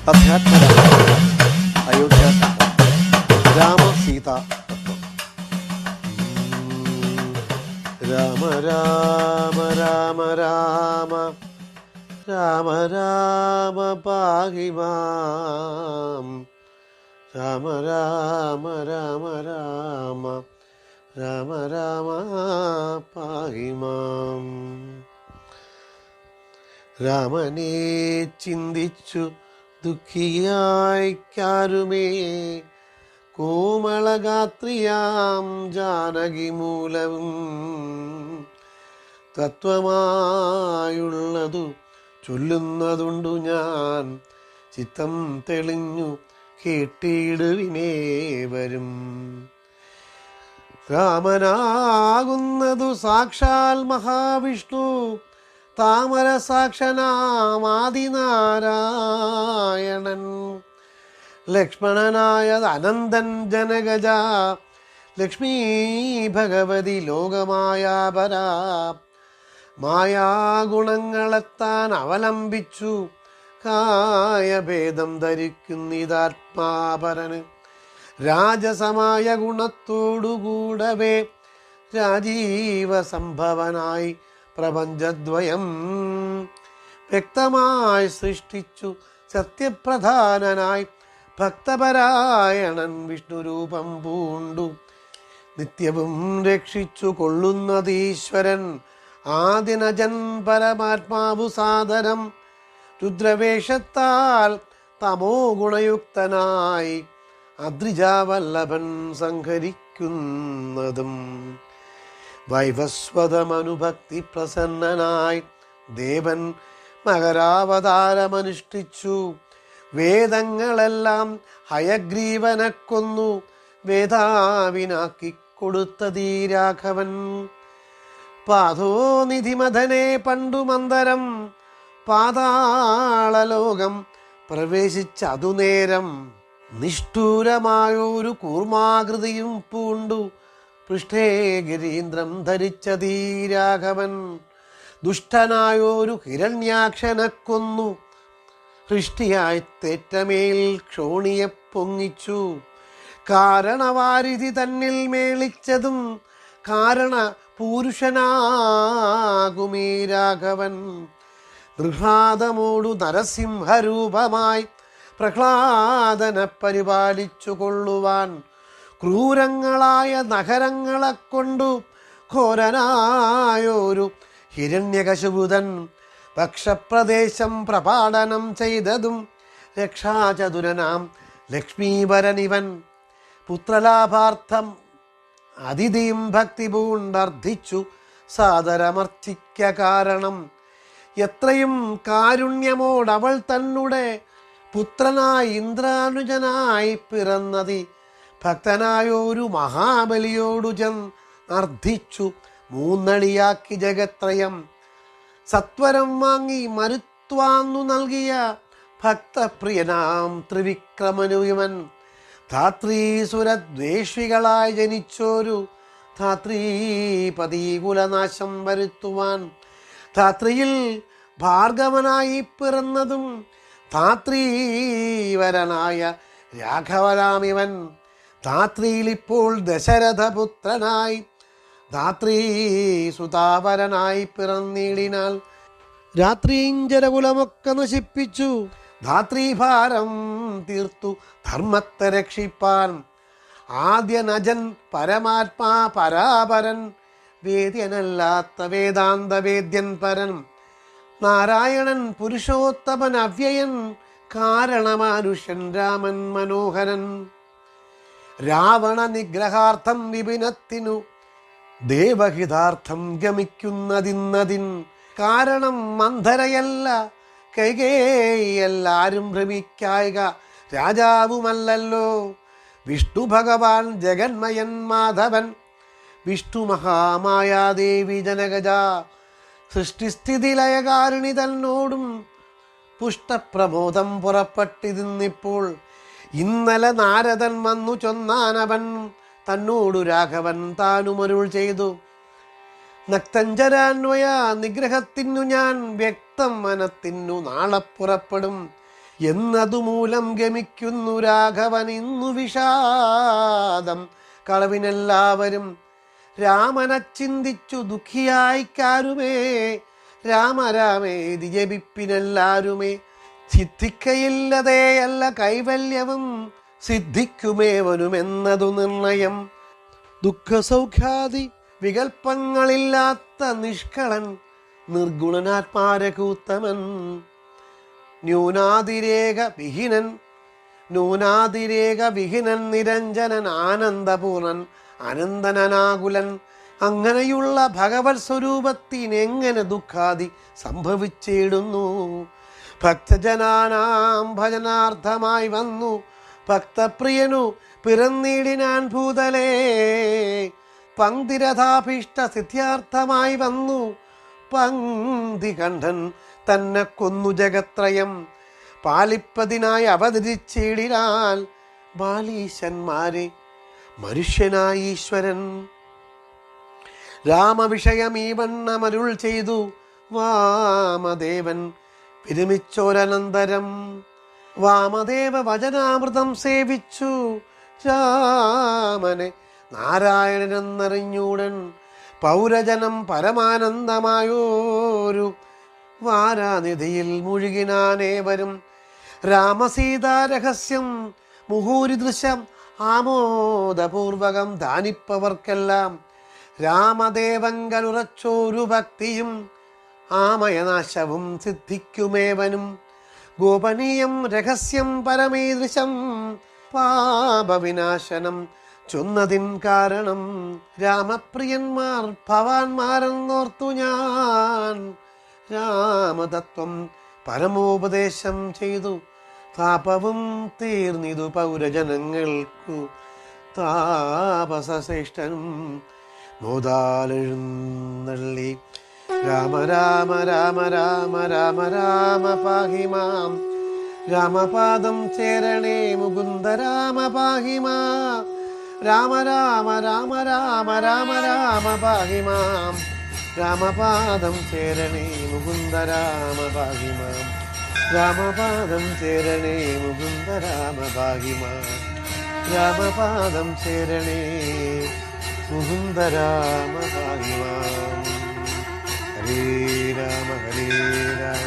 അധ്യാത്മരാമായണം അയോധ്യ രാമസീത തത്വം. രാമ രാമ രാമ രാമ രാമ രാമ പാഹി മാം. രാമ രാമ രാമ രാമ രാമ രാമ പാഹി മാം. രാമനെ ചിന്തിച്ചു ദുഃഖിയായിക്കാരുമേ കോമളഗാത്രിയാം ജാനകി മൂലവും തത്വമായുള്ളതു ചൊല്ലുന്നതുണ്ടു ഞാൻ ചിത്തം തെളിഞ്ഞു കേട്ടിടുവിനേവരും. രാമനാകുന്നതു സാക്ഷാൽ മഹാവിഷ്ണു താമര സാക്ഷനാമാദിനാരായണൻ. ലക്ഷ്മണനായത് അനന്തൻ ജനകജ ലക്ഷ്മീ ഭഗവതി ലോകമായാപരാ. മായാഗുണങ്ങളെത്താൻ അവലംബിച്ചു കായഭേദം ധരിക്കുന്നിതാത്മാപരന്. രാജസമായ ഗുണത്തോടുകൂടവേ രാജീവ സംഭവനായി പ്രപഞ്ചദ്വയം വ്യക്തമായി സൃഷ്ടിച്ചു സത്യപ്രധാനനായി ഭക്തപരായണൻ വിഷ്ണുരൂപം പൂണ്ടു നിത്യവും രക്ഷിച്ചു കൊള്ളുന്നതീശ്വരൻ ആദിനജൻ പരമാത്മാവു സാദരം. രുദ്രവേഷത്താൽ തമോ ഗുണയുക്തനായി അദ്രിജാവല്ലഭൻ സംഹരിക്കുന്നതും. വൈവസ്വതമനുഭക്തി പ്രസന്നനായി ദേവൻ മകരാവതാരമനുഷ്ഠിച്ചു. വേദങ്ങളെല്ലാം ഹയഗ്രീവനെ കൊന്നു വേദാവിനാക്കി കൊടുത്തതീ രാഘവൻ. പാദോനിധിമഥനെ പണ്ടു മന്ദരം പാതാളലോകം പ്രവേശിച്ചതു നേരം. നിഷ്ഠൂരമായൊരു കൂർമാകൃതിയും പൂണ്ടു പൃഷ്ഠേ ഗിരീന്ദ്രം ധരിച്ചതീ രാഘവൻ. ദുഷ്ടനായൊരു ഹിരണ്യാക്ഷനെ കൊന്നു ഹൃഷ്ടിയായി തേറ്റമേൽ ക്ഷോണിയെ പൊങ്ങിച്ചു. കാരണവാരിധി തന്നിൽ മേളിച്ചതും കാരണ പുരുഷനാകുമീ രാഘവൻ. ദൃഹാദമോടു നരസിംഹരൂപമായി പ്രഹ്ലാദനെ പരിപാലിച്ചു കൊള്ളുവാൻ ക്രൂരങ്ങളായ നഗരങ്ങളെ കൊണ്ടു ഘോരനായൊരു ഹിരണ്യകശുപുതൻ പക്ഷപ്രദേശം പ്രപാടനം ചെയ്തതും രക്ഷാചതുരനാം ലക്ഷ്മീവരനിവൻ. പുത്രലാഭാർത്ഥം അതിഥിയും ഭക്തി പൂണ്ടർദ്ധിച്ചു സാദരമർത്തിക്ക കാരണം. എത്രയും കാരുണ്യമോടവൾ തന്നെ പുത്രനായി ഇന്ദ്രാനുജനായി പിറന്നതി ഭക്തനായൊരു മഹാബലിയോടു ചെന്നർദ്ധിച്ചു മൂന്നടിയാക്കി ജഗത്രയം. സത്വരം വാങ്ങി മരുത്വാന്നു നൽകിയ ഭക്തപ്രിയനാം ത്രിവിക്രമനു ഇവൻ. ധാത്രീസുരദ്വേഷികളായി ജനിച്ചോരു ധാത്രീപതികുലനാശം വരുത്തുവാൻ ധാത്രിയിൽ ഭാർഗവനായി പിറന്നതും ധാത്രീവരനായ രാഘവനാമിവൻ. ധാത്രിയിലിപ്പോൾ ദശരഥപുത്രനായി ധാത്രീസുതാപരനായി പിറന്നിടിനാൽ രാത്രീഞ്ചരകുലമൊക്കെ നശിപ്പിച്ചു ധാത്രീഭാരം തീർത്തു ധർമ്മത്തെ രക്ഷിപ്പാൻ. ആദ്യനജൻ പരമാത്മാ പരാപരൻ വേദ്യനല്ലാത്ത വേദാന്ത വേദ്യൻ പരൻ. നാരായണൻ പുരുഷോത്തമൻ അവ്യയൻ കാരണമാനുഷ്യൻ രാമൻ മനോഹരൻ. രാവണ നിഗ്രഹാർത്ഥം വിപിനത്തിനു ദേവഹിതാർത്ഥം ഗമിക്കുന്നതിന്നതിൻ. കാരണം മന്ധരയല്ല കൈകേയെല്ലാരും ഭ്രമിക്കായിക രാജാവുമല്ലല്ലോ വിഷ്ണു ഭഗവാൻ ജഗന്മയൻ മാധവൻ. വിഷ്ണു മഹാമായാദേവി ജനകജ സൃഷ്ടിസ്ഥിതി ലയകാരിണി തന്നോടും പുഷ്ടപ്രമോദം പുറപ്പെട്ടിരുന്നിപ്പോൾ. ഇന്നലെ നാരദൻ വന്നു ചൊന്നാനവൻ തന്നോടു രാഘവൻ താനുമരുൾ ചെയ്തു. നക്തഞ്ചരാന്വയ നിഗ്രഹത്തിനു ഞാൻ വ്യക്തം മനത്തിനു നാളെ പുറപ്പെടും. എന്നതുമൂലം ഗമിക്കുന്നു രാഘവൻ ഇന്നു വിഷാദം. കളവിനെല്ലാവരും രാമനെ ചിന്തിച്ചു ദുഃഖിയായിക്കാരുമേ. രാമരാമേതി ജപിപ്പിനെല്ലാരുമേ. സിദ്ധിക്കയില്ലതേയല്ല കൈവല്യവും സിദ്ധിക്കുമേവനുമെന്നതു നിർണയം. ദുഃഖസൗഖ്യാദി വികൽപ്പങ്ങളില്ലാത്ത നിഷ്കളൻ നിർഗുണനാത്മാരകൂത്തമൻ. ന്യൂനാതിരേക വിഹീനൻ നിരഞ്ജനൻ ആനന്ദപൂർണൻ അനന്തനാകുലൻ. അങ്ങനെയുള്ള ഭഗവത് സ്വരൂപത്തിനെങ്ങനെ ദുഃഖാദി സംഭവിച്ചിടുന്നു? ഭക്തജനാനാം ഭജനാർത്ഥമായി വന്നു ഭക്തപ്രിയനു പിറന്നിടിനാൻ ഭൂതലേ. പങ്ക്തിരഥാഭീഷ്ട സിദ്ധ്യാർത്ഥമായി വന്നു പങ്ക്തി കണ്ഠൻ തന്നെ കൊന്നു ജഗത്രയം. പാലിപ്പതിനായി അവതരിച്ചിടിനാൽ ബാലീശന്മാരെ മനുഷ്യനായി ഈശ്വരൻ. രാമവിഷയം ഈ വണ്ണമരുൾ ചെയ്തു വാമദേവൻ വിരമിച്ചോരനന്തരം. വാമദേവ വചനാമൃതം സേവിച്ചു രാമനെ നാരായണനെന്നറിഞ്ഞൂടൻ. പൗരജനം പരമാനന്ദമായോരു വാരാനിധിയിൽ മുഴുകിനാനേവരും. രാമസീതാരഹസ്യം മുഹൂരി ദൃശ്യം ആമോദപൂർവകം ധാനിപ്പവർക്കെല്ലാം. രാമദേവങ്കലുറച്ചോരു ഭക്തിയും ആമയനാശവും സിദ്ധിക്കുമേവനും. ഗോപനീയം രഹസ്യം പരമീദൃശം പാപവിനാശനം ചൊന്നതിൻ കാരണം. രാമപ്രിയന്മാർ ഭവാന്മാരെന്നോർത്തു ഞാൻ രാമതത്വം പരമോപദേശം ചെയ്തു. താപവും തീർന്നിതു പൗരജനങ്ങൾക്കു. താപസശ്രേഷ്ഠനും മോദാലെഴുന്നള്ളി. രാമ രാമ രാമ രാമ രാമ രാമ പാഹി മാം. രാമപാദം ചേരണേ മുകുന്ദ രാമ പാഹി മാം. രാമ രാമ രാമ രാമ രാമ രാമ പാഹി മാം. രാമപാദം ചേരണേ മുകുന്ദ രാമ പാഹി മാം. രാമപാദം ചേരണേ മുകുന്ദ രാമ പാഹി മാം. രാമപാദം ചേരണേ മുകുന്ദ രാമ പാഹി മാം. ഹരേ രാമ ഹരേ രാമ